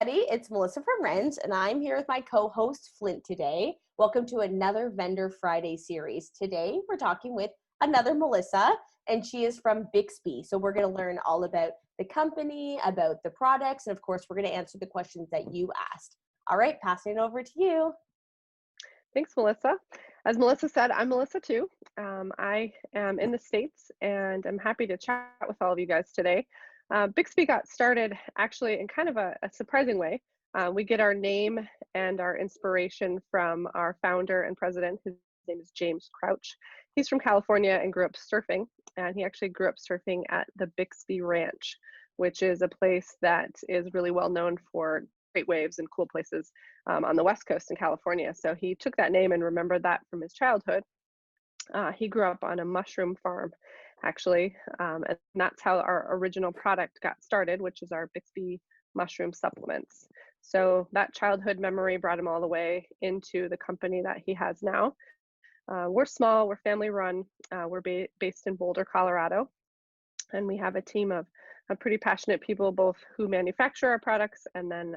It's Melissa from Renz, and I'm here with my co-host Flint today. Welcome to another Vendor Friday series. Today, we're talking with another Melissa, and she is from BIXBI. So we're going to learn all about the company, about the products, and of course, we're going to answer the questions that you asked. All right, passing it over to you. Thanks, Melissa. As Melissa said, I'm Melissa too. I am in the States, and I'm happy to chat with all of you guys today. BIXBI got started actually in kind of a surprising way. We get our name and our inspiration from our founder and president. His name is James Crouch. He's from California and grew up surfing, and he actually grew up surfing at the BIXBI Ranch, which is a place that is really well known for great waves and cool places on the West Coast in California. So he took that name and remembered that from his childhood. He grew up on a mushroom farm, actually, and that's how our original product got started, which is our BIXBI mushroom supplements. So that childhood memory brought him all the way into the company that he has now. We're small, we're family run, we're based in Boulder, Colorado, and we have a team of pretty passionate people, both who manufacture our products and then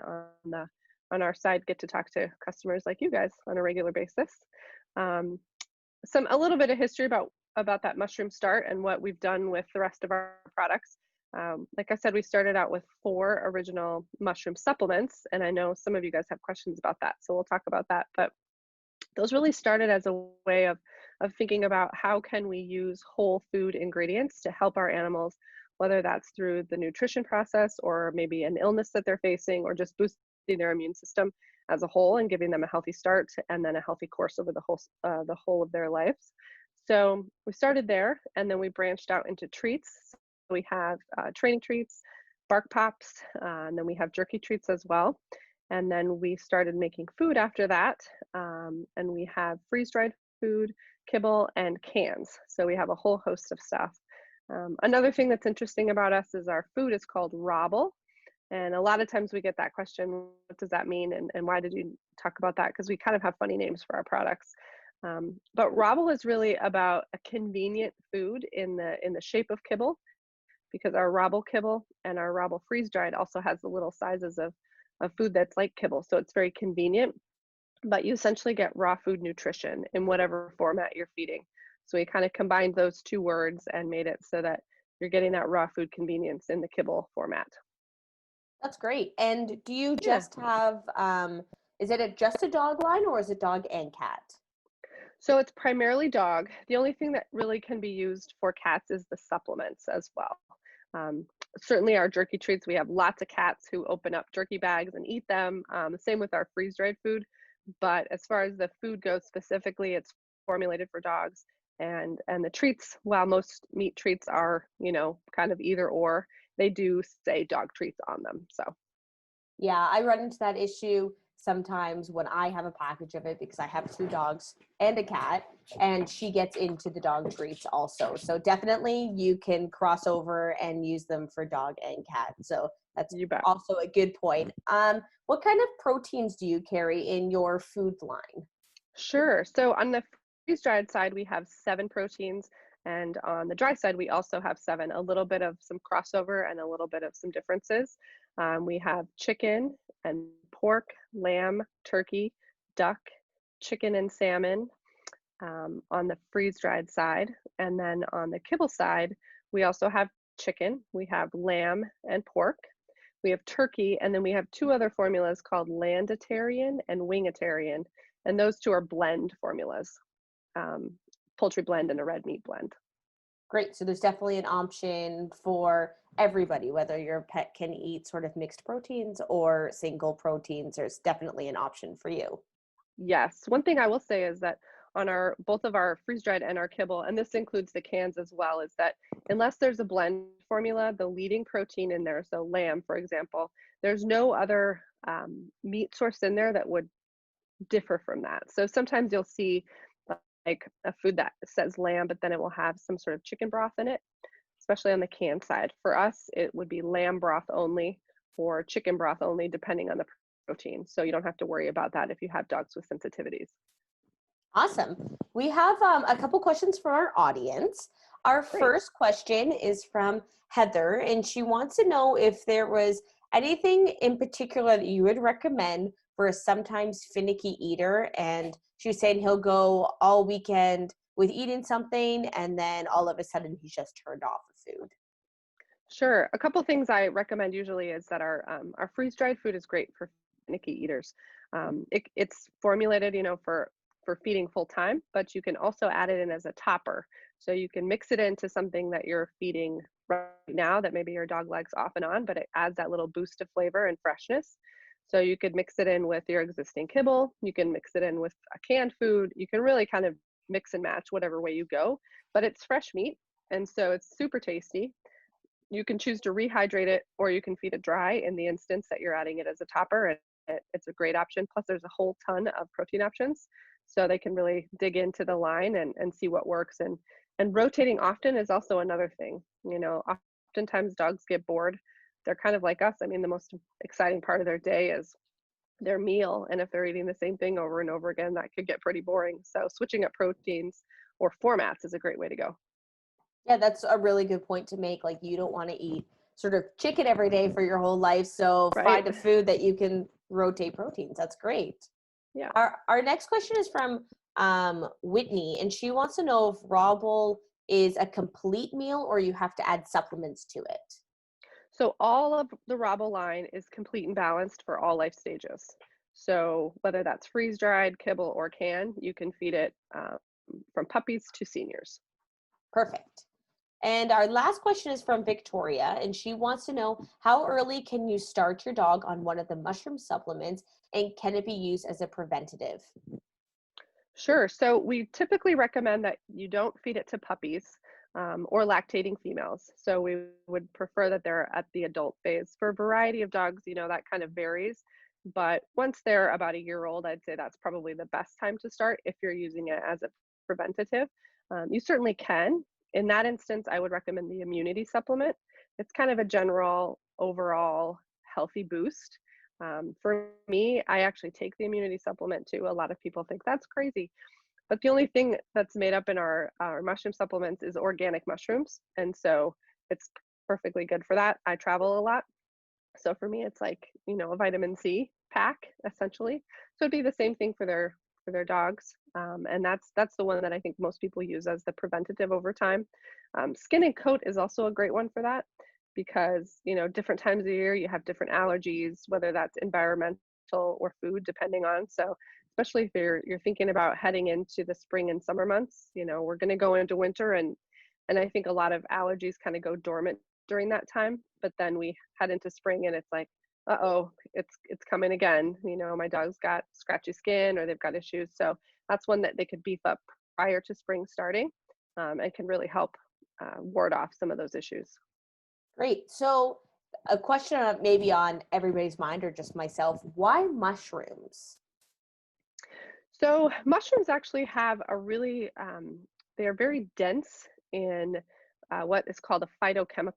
on our side get to talk to customers like you guys on a regular basis. A little bit of history about that mushroom start and what we've done with the rest of our products. Like I said, we started out with 4 original mushroom supplements, and I know some of you guys have questions about that, so we'll talk about that. But those really started as a way of thinking about how can we use whole food ingredients to help our animals, whether that's through the nutrition process or maybe an illness that they're facing, or just boosting their immune system as a whole and giving them a healthy start and then a healthy course over the whole of their lives. So we started there, and then we branched out into treats. So we have training treats, bark pops, and then we have jerky treats as well. And then we started making food after that, and we have freeze-dried food, kibble, and cans. So we have a whole host of stuff. Another thing that's interesting about us is our food is called Roble. And a lot of times we get that question, what does that mean? And why did you talk about that? Because we kind of have funny names for our products. But Roble is really about a convenient food in the shape of kibble, because our Roble kibble and our Roble freeze-dried also has the little sizes of food that's like kibble. So it's very convenient, but you essentially get raw food nutrition in whatever format you're feeding. So we kind of combined those 2 words and made it so that you're getting that raw food convenience in the kibble format. That's great. And do you just have, is it just a dog line, or is it dog and cat? So it's primarily dog. The only thing that really can be used for cats is the supplements as well. Certainly our jerky treats, we have lots of cats who open up jerky bags and eat them. The same with our freeze-dried food. But as far as the food goes specifically, it's formulated for dogs. And the treats, while most meat treats are, kind of either or, they do say dog treats on them. So yeah, I run into that issue sometimes when I have a package of it, because I have 2 dogs and a cat, and she gets into the dog treats also. So definitely you can cross over and use them for dog and cat. So that's also a good point. What kind of proteins do you carry in your food line? Sure. So on the freeze-dried side, we have 7 proteins. And on the dry side, we also have 7, a little bit of some crossover and a little bit of some differences. We have chicken and pork, lamb, turkey, duck, chicken and salmon on the freeze-dried side. And then on the kibble side, we also have chicken, we have lamb and pork, we have turkey, and then we have 2 other formulas called Landitarian and Wingatarian. And those 2 are blend formulas. Poultry blend and a red meat blend. Great. So there's definitely an option for everybody, whether your pet can eat sort of mixed proteins or single proteins. There's definitely an option for you. Yes. One thing I will say is that on both of our freeze-dried and our kibble, and this includes the cans as well, is that unless there's a blend formula, the leading protein in there, so lamb, for example, there's no other meat source in there that would differ from that. So sometimes you'll see like a food that says lamb, but then it will have some sort of chicken broth in it, especially on the canned side. For us, it would be lamb broth only or chicken broth only, depending on the protein. So you don't have to worry about that if you have dogs with sensitivities. Awesome. We have a couple questions for our audience. Our first question is from Heather, and she wants to know if there was Anything in particular that you would recommend for a sometimes finicky eater? And she was saying he'll go all weekend with eating something, and then all of a sudden he's just turned off of food. Sure. A couple things I recommend usually is that our freeze-dried food is great for finicky eaters. It's formulated, for feeding full time, but you can also add it in as a topper. So you can mix it into something that you're feeding right now that maybe your dog likes off and on, but it adds that little boost of flavor and freshness. So you could mix it in with your existing kibble. You can mix it in with a canned food. You can really kind of mix and match whatever way you go, but it's fresh meat, and so it's super tasty. You can choose to rehydrate it, or you can feed it dry in the instance that you're adding it as a topper, and it's a great option. Plus there's a whole ton of protein options, so they can really dig into the line and see what works. And rotating often is also another thing. Oftentimes dogs get bored. They're kind of like us. I mean, the most exciting part of their day is their meal, and if they're eating the same thing over and over again, that could get pretty boring. So switching up proteins or formats is a great way to go. Yeah, that's a really good point to make. Like, you don't want to eat sort of chicken every day for your whole life. So Right. find a food that you can rotate proteins. That's great. Yeah. Our next question is from Whitney, and she wants to know if Roble is a complete meal or you have to add supplements to it. So all of the Roble line is complete and balanced for all life stages. So whether that's freeze dried, kibble, or can, you can feed it from puppies to seniors. Perfect. And our last question is from Victoria, and she wants to know how early can you start your dog on one of the mushroom supplements, and can it be used as a preventative? Sure. So we typically recommend that you don't feed it to puppies or lactating females. So we would prefer that they're at the adult phase. For a variety of dogs, that kind of varies. But once they're about a year old, I'd say that's probably the best time to start if you're using it as a preventative. You certainly can. In that instance, I would recommend the immunity supplement. It's kind of a general overall healthy boost. For me, I actually take the immunity supplement too. A lot of people think that's crazy, but the only thing that's made up in our mushroom supplements is organic mushrooms. And so it's perfectly good for that. I travel a lot. So for me, it's like, a vitamin C pack essentially. So it'd be the same thing for their dogs. And that's the one that I think most people use as the preventative over time. Skin and coat is also a great one for that because, different times of the year you have different allergies, whether that's environmental or food, depending on. So especially if you're thinking about heading into the spring and summer months, we're going to go into winter, and I think a lot of allergies kind of go dormant during that time, but then we head into spring and it's like, uh-oh, it's coming again. My dog's got scratchy skin or they've got issues. So that's one that they could beef up prior to spring starting, and can really help ward off some of those issues. Great. So a question maybe on everybody's mind or just myself, why mushrooms? So mushrooms actually have a really, they are very dense in what is called a phytochemical,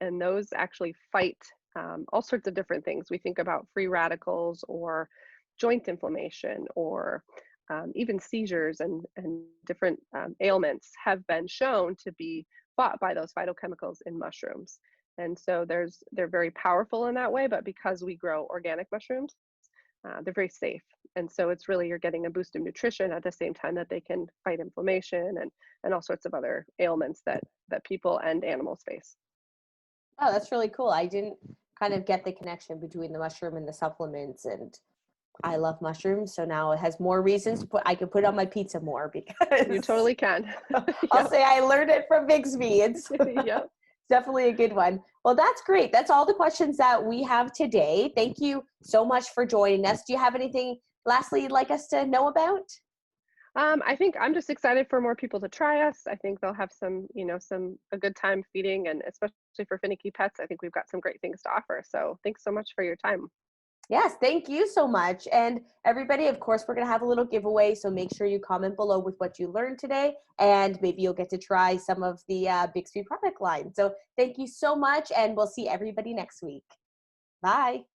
and those actually fight all sorts of different things. We think about free radicals or joint inflammation or even seizures and different ailments have been shown to be fought by those phytochemicals in mushrooms. And so they're very powerful in that way, but because we grow organic mushrooms, they're very safe. And so it's really, you're getting a boost of nutrition at the same time that they can fight inflammation and all sorts of other ailments that people and animals face. Oh, that's really cool. I didn't kind of get the connection between the mushroom and the supplements, and I love mushrooms, so now it has more reasons to I could put it on my pizza more You because totally can. I'll Yep. say I learned it from BIXBI. It's Yep. definitely a good one. Well, that's great. That's all the questions that we have today. Thank you so much for joining us. Do you have anything lastly you'd like us to know about? I think I'm just excited for more people to try us. I think they'll have a good time feeding, and especially for finicky pets, I think we've got some great things to offer. So thanks so much for your time. Yes, thank you so much. And everybody, of course, we're going to have a little giveaway. So make sure you comment below with what you learned today, and maybe you'll get to try some of the BIXBI product line. So thank you so much, and we'll see everybody next week. Bye.